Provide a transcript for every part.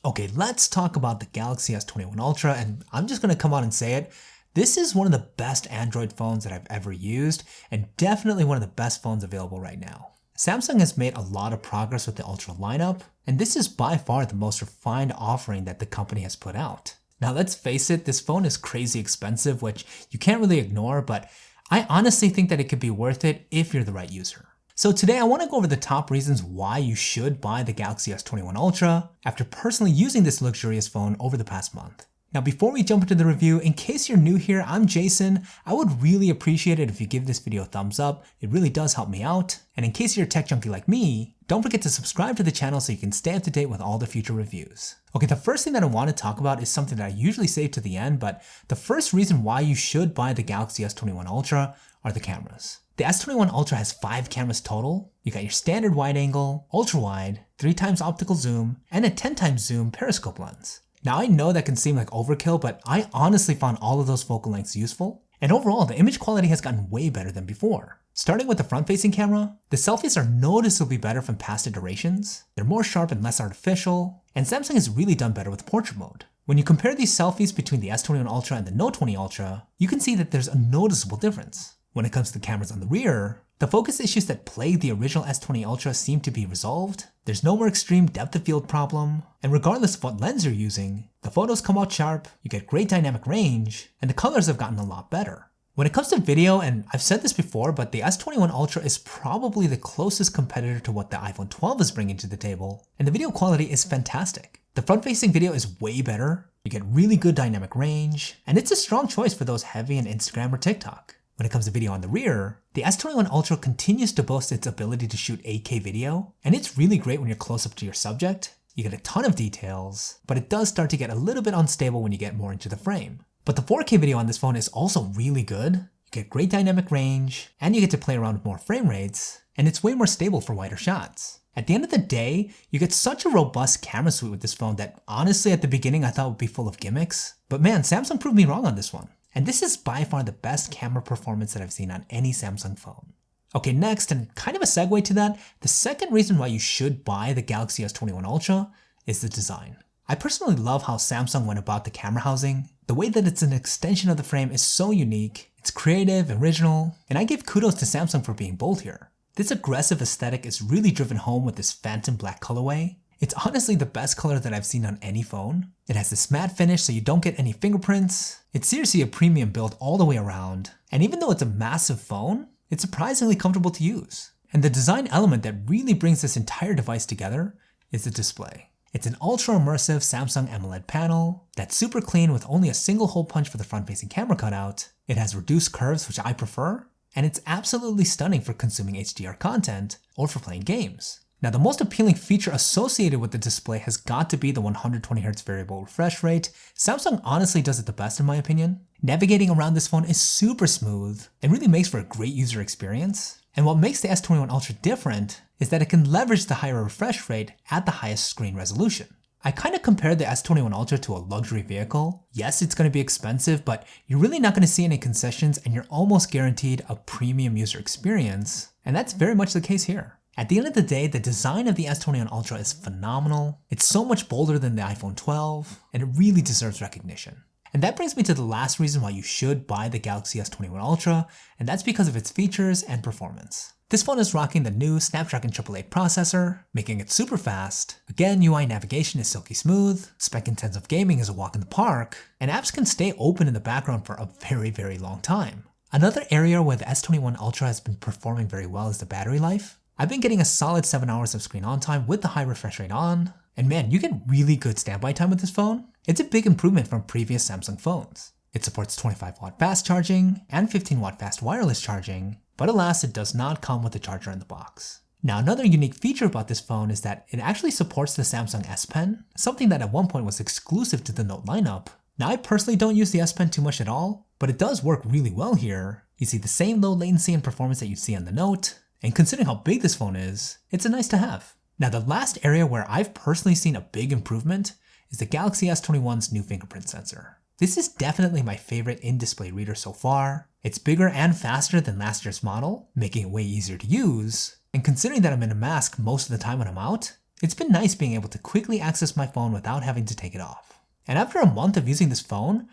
Okay, let's talk about the Galaxy S21 Ultra, and I'm just gonna come out and say it. This is one of the best Android phones that I've ever used, and definitely one of the best phones available right now. Samsung has made a lot of progress with the Ultra lineup, and this is by far the most refined offering that the company has put out. Now let's face it, this phone is crazy expensive, which you can't really ignore, but I honestly think that it could be worth it if you're the right user. So today I want to go over the top reasons why you should buy the Galaxy S21 Ultra after personally using this luxurious phone over the past month. Now before we jump into the review, in case you're new here, I'm Jason. I would really appreciate it if you give this video a thumbs up. It really does help me out. And in case you're a tech junkie like me, don't forget to subscribe to the channel so you can stay up to date with all the future reviews. Okay, the first thing that I want to talk about is something that I usually save to the end, but the first reason why you should buy the Galaxy S21 Ultra are the cameras. The S21 Ultra has 5 cameras total. You got your standard wide angle, ultra wide, 3x optical zoom, and a 10x zoom periscope lens. Now I know that can seem like overkill, but I honestly found all of those focal lengths useful. And overall, the image quality has gotten way better than before. Starting with the front-facing camera, the selfies are noticeably better from past iterations. They're more sharp and less artificial, and Samsung has really done better with portrait mode. When you compare these selfies between the S21 Ultra and the Note 20 Ultra, you can see that there's a noticeable difference. When it comes to the cameras on the rear, the focus issues that plagued the original S20 Ultra seem to be resolved. There's no more extreme depth of field problem, and regardless of what lens you're using, the photos come out sharp, you get great dynamic range, and the colors have gotten a lot better. When it comes to video, and I've said this before, but the S21 Ultra is probably the closest competitor to what the iPhone 12 is bringing to the table, and the video quality is fantastic. The front-facing video is way better, you get really good dynamic range, and it's a strong choice for those heavy in Instagram or TikTok. When it comes to video on the rear, the S21 Ultra continues to boast its ability to shoot 8K video, and it's really great when you're close up to your subject. You get a ton of details, but it does start to get a little bit unstable when you get more into the frame. But the 4K video on this phone is also really good. You get great dynamic range, and you get to play around with more frame rates, and it's way more stable for wider shots. At the end of the day, you get such a robust camera suite with this phone that honestly at the beginning I thought would be full of gimmicks, but man, Samsung proved me wrong on this one. And this is by far the best camera performance that I've seen on any Samsung phone. Okay, next, and kind of a segue to that, the second reason why you should buy the Galaxy S21 Ultra is the design. I personally love how Samsung went about the camera housing. The way that it's an extension of the frame is so unique, it's creative, original, and I give kudos to Samsung for being bold here. This aggressive aesthetic is really driven home with this phantom black colorway. It's honestly the best color that I've seen on any phone. It has this matte finish so you don't get any fingerprints. It's seriously a premium build all the way around. And even though it's a massive phone, it's surprisingly comfortable to use. And the design element that really brings this entire device together is the display. It's an ultra immersive Samsung AMOLED panel that's super clean with only a single hole punch for the front-facing camera cutout. It has reduced curves, which I prefer, and it's absolutely stunning for consuming HDR content or for playing games. Now the most appealing feature associated with the display has got to be the 120Hz variable refresh rate. Samsung honestly does it the best in my opinion. Navigating around this phone is super smooth and really makes for a great user experience. And what makes the S21 Ultra different is that it can leverage the higher refresh rate at the highest screen resolution. I kind of compared the S21 Ultra to a luxury vehicle. Yes, it's going to be expensive, but you're really not going to see any concessions and you're almost guaranteed a premium user experience. And that's very much the case here. At the end of the day, the design of the S21 Ultra is phenomenal. It's so much bolder than the iPhone 12, and it really deserves recognition. And that brings me to the last reason why you should buy the Galaxy S21 Ultra, and that's because of its features and performance. This phone is rocking the new Snapdragon 888 processor, making it super fast. Again, UI navigation is silky smooth, spec-intensive gaming is a walk in the park, and apps can stay open in the background for a very long time. Another area where the S21 Ultra has been performing very well is the battery life. I've been getting a solid 7 hours of screen on time with the high refresh rate on, and man, you get really good standby time with this phone. It's a big improvement from previous Samsung phones. It supports 25W fast charging and 15W fast wireless charging, but alas, it does not come with a charger in the box. Now another unique feature about this phone is that it actually supports the Samsung S Pen, something that at one point was exclusive to the Note lineup. Now I personally don't use the S Pen too much at all, but it does work really well here. You see the same low latency and performance that you see on the Note, and considering how big this phone is, it's a nice to have. Now the last area where I've personally seen a big improvement is the Galaxy S21's new fingerprint sensor. This is definitely my favorite in-display reader so far. It's bigger and faster than last year's model, making it way easier to use. And considering that I'm in a mask most of the time when I'm out, It's been nice being able to quickly access my phone without having to take it off. And after a month of using this phone,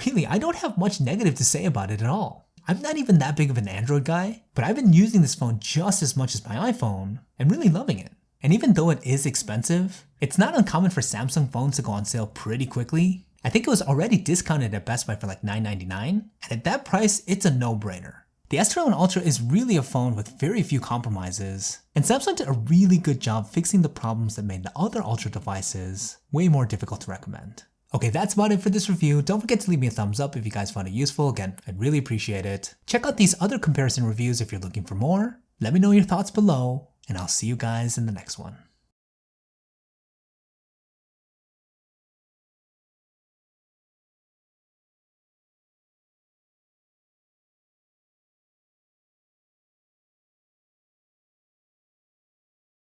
really, I don't have much negative to say about it at all. I'm not even that big of an Android guy, but I've been using this phone just as much as my iPhone and really loving it. And even though it is expensive, it's not uncommon for Samsung phones to go on sale pretty quickly. I think it was already discounted at Best Buy for like $9.99, and at that price, it's a no-brainer. The S21 Ultra is really a phone with very few compromises, and Samsung did a really good job fixing the problems that made the other Ultra devices way more difficult to recommend. Okay, that's about it for this review. Don't forget to leave me a thumbs up if you guys found it useful. Again, I'd really appreciate it. Check out these other comparison reviews if you're looking for more. Let me know your thoughts below, and I'll see you guys in the next one.